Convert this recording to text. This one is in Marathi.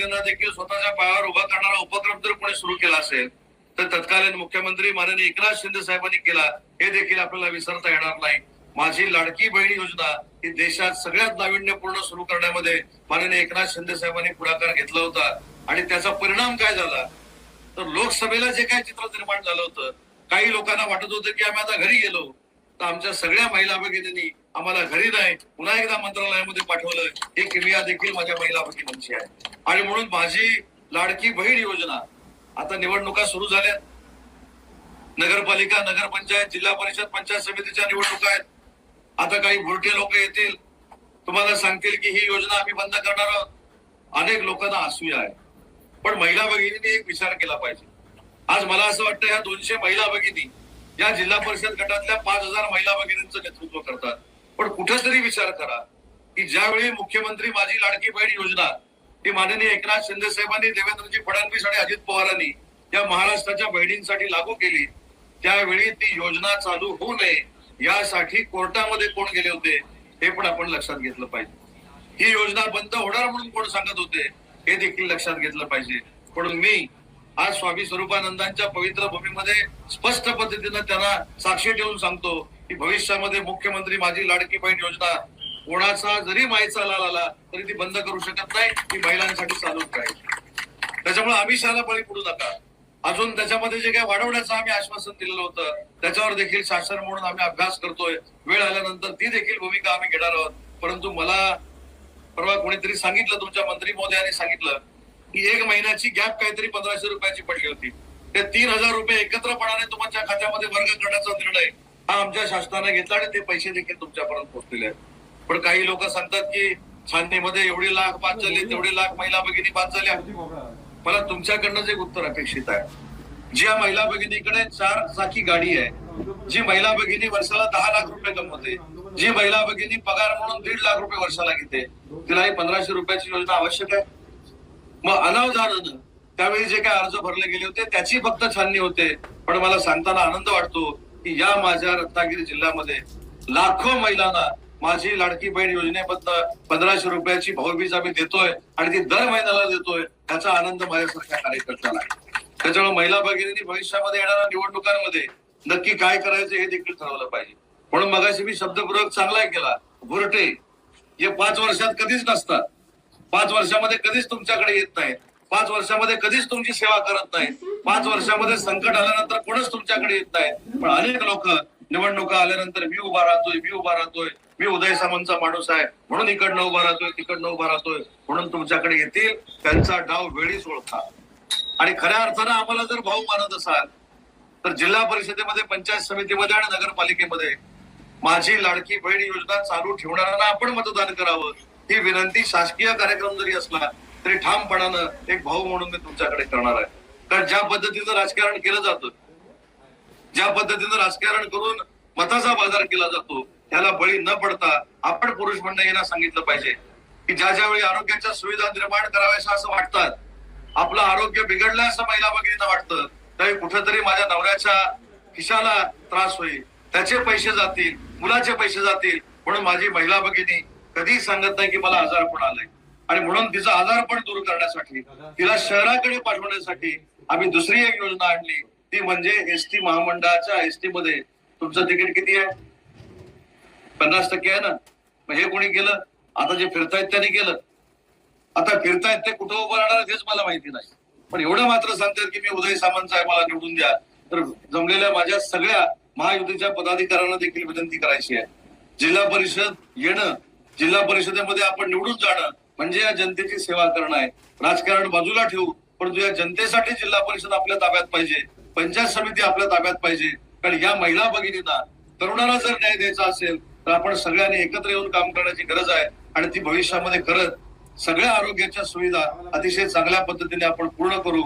महिलांना देखील स्वतःच्या पायावर उभा करणारा उपक्रम जर कोणी सुरू केला असेल तर तत्कालीन मुख्यमंत्री माननीय एकनाथ शिंदे साहेबांनी केला, हे देखील आपल्याला विसरता येणार नाही. माझी लाडकी बहीण योजना ही देशात सगळ्यात नाविन्यपूर्ण सुरू करण्यामध्ये माननीय एकनाथ शिंदे साहेबांनी पुढाकार घेतला होता. आणि त्याचा परिणाम काय झाला तर लोकसभेला जे काय चित्र निर्माण झालं होतं, काही लोकांना वाटत होतं की आम्ही आता घरी गेलो, तर आमच्या सगळ्या महिला भगिनींनी आम्हाला घरी नाही पुन्हा एकदा मंत्रालयामध्ये पाठवलं. ही किमया देखील माझ्या महिला भगिनींची आहे. आणि म्हणून माझी लाडकी बहीण योजना, आता निवडणुका सुरू झाल्या, नगरपालिका, नगरपंचायत, जिल्हा परिषद, पंचायत समितीच्या निवडणुका आहेत. आता काही भुरटे लोक येतील, तुम्हाला सांगतील की ही योजना आम्ही बंद करणार आहोत. अनेक लोकांना असूया आहे, पण महिला भगिनींनी एक विचार केला पाहिजे. आज मला असं वाटतं ह्या 200 महिला भगिनी या जिल्हा परिषद गटातल्या 5000 महिला भगिनींचं नेतृत्व करतात. पण कुठेतरी विचार करा की ज्यावेळी मुख्यमंत्री माझी लाडकी बहीण योजना ही माननीय एकनाथ शिंदे साहेबांनी, देवेंद्रजी फडणवीस आणि अजित पवारांनी या महाराष्ट्राच्या बहिणींसाठी लागू केली, त्यावेळी ती योजना चालू होऊ नये यासाठी कोर्टामध्ये कोण गेले होते हे पण आपण लक्षात घेतलं पाहिजे. ही योजना बंद होणार म्हणून कोण सांगत होते हे देखील लक्षात घेतलं पाहिजे. म्हणून मी आज स्वामी स्वरूपानंदांच्या पवित्र भूमीमध्ये स्पष्ट पद्धतीनं त्यांना साक्षी ठेवून सांगतो की भविष्यामध्ये मुख्यमंत्री माझी लाडकी बहीण योजना कोणाचा जरी मायचा लाल आला तरी ती बंद करू शकत नाही, ती महिलांसाठी चालूच राहील. त्याच्यामुळे आमिषाला बळी पडू नका. अजून त्याच्यामध्ये जे काही वाढवण्याचं आम्ही आश्वासन दिलेलं होतं त्याच्यावर देखील शासन म्हणून आम्ही अभ्यास करतोय. वेळ आल्यानंतर ती देखील भूमिका आम्ही घेणार आहोत. परंतु मला परवा कोणीतरी सांगितलं, तुमच्या मंत्री महोदयांनी सांगितलं की 1 महिन्याची गॅप काहीतरी 1500 रुपयाची पडली होती. ते 3000 रुपये एकत्रपणाने तुमच्या खात्यामध्ये वर्ग करण्याचा निर्णय हा आमच्या शासनाने घेतला आणि ते पैसे देखील तुमच्यापर्यंत पोहोचलेले आहेत. पण काही लोक सांगतात की छाननीमध्ये एवढे लाख बाद झाले, तेवढे लाख महिला भगिनी बाद झाल्या. मला तुमच्याकडनं एक उत्तर अपेक्षित आहे. ज्या महिला भगिनीकडे 4 चाकी गाडी आहे, जी महिला भगिनी वर्षाला 10 लाख रुपये कमवते, जी महिला भगिनी पगार म्हणून 1.5 लाख रुपये वर्षाला घेते, तिला ही 1500 रुपयाची योजना आवश्यक आहे. मग अनावधानानं त्यावेळी जे काय अर्ज भरले गेले होते त्याची फक्त छाननी होते. पण मला सांगताना आनंद वाटतो की या माझ्या रत्नागिरी जिल्ह्यामध्ये लाखो महिलांना माझी लाडकी बहीण योजनेबद्दल 1500 रुपयाची भाऊबीज आम्ही देतोय आणि ती दर महिन्याला देतोय. त्याचा आनंद माझ्यासारख्या कार्यकर्त्याला आहे. त्याच्यामुळे महिला भगिनींनी भविष्यामध्ये येणाऱ्या निवडणुकांमध्ये नक्की काय करायचं हे देखील ठरवलं पाहिजे. म्हणून मगाशी मी शब्दप्रयोग चांगला केला, भुरटे हे 5 वर्षात कधीच नसतात, 5 वर्षामध्ये कधीच तुमच्याकडे येत नाहीत, 5 वर्षामध्ये कधीच तुमची सेवा करत नाहीत, 5 वर्षामध्ये संकट आल्यानंतर कोणच तुमच्याकडे येत नाहीत. पण अनेक लोक निवडणुका आल्यानंतर मी उभा राहतोय, मी उदय सामंतचा माणूस आहे म्हणून इकडनं उभा राहतोय, तिकडनं उभा राहतोय म्हणून तुमच्याकडे येतील. त्यांचा डाव वेळीच ओळखा. आणि खऱ्या अर्थानं आम्हाला जर भाऊ मानत असाल तर जिल्हा परिषदेमध्ये, पंचायत समितीमध्ये आणि नगरपालिकेमध्ये माझी लाडकी बहीण योजना चालू ठेवणाऱ्यांना आपण मतदान करावं ही विनंती शासकीय कार्यक्रम जरी असला तरी ठामपणानं एक भाऊ म्हणून मी तुमच्याकडे करणार आहे. कारण ज्या पद्धतीचं राजकारण केलं जातं, ज्या पद्धतीनं राजकारण करून मताचा बाजार केला जातो, त्याला बळी न पडता आपण पुरुष मंडळींना सांगितलं पाहिजे की ज्या ज्यावेळी आरोग्याच्या सुविधा निर्माण कराव्याशा असं वाटतात, आपलं आरोग्य बिघडलं असं महिला भगिनींना वाटतं, त्यावेळी कुठेतरी माझ्या नवऱ्याच्या खिशाला त्रास होईल, त्याचे पैसे जातील, मुलाचे पैसे जातील, म्हणून माझी महिला भगिनी कधीही सांगत नाही की मला आजारपण आलंय. आणि म्हणून तिचा आजारपण दूर करण्यासाठी, तिला शहराकडे पाठवण्यासाठी आम्ही दुसरी एक योजना आणली, ती म्हणजे एसटी महामंडळाच्या एसटी मध्ये तुमचं तिकीट किती आहे? 50% आहे ना. मग हे कोणी केलं? आता जे फिरतायत त्यांनी केलं. आता फिरतायत ते कुठं उभं राहणार हेच मला माहिती नाही. पण एवढं मात्र सांगतात की मी उदय सामंत साहेबाला निवडून द्या. तर जमलेल्या माझ्या सगळ्या महायुतीच्या पदाधिकाऱ्यांना देखील विनंती करायची आहे, जिल्हा परिषद येणं, जिल्हा परिषदेमध्ये आपण निवडून जाणं म्हणजे या जनतेची सेवा करणं आहे. राजकारण बाजूला ठेवू, परंतु या जनतेसाठी जिल्हा परिषद आपल्या ताब्यात पाहिजे, पंचायत समिती आपल्या ताब्यात पाहिजे. कारण या महिला भगिनींना, तरुणांना जर न्याय द्यायचा असेल तर आपण सगळ्यांनी एकत्र येऊन काम करण्याची गरज आहे. आणि ती भविष्यामध्ये करत सगळ्या आरोग्याच्या सुविधा अतिशय चांगल्या पद्धतीने आपण पूर्ण करू.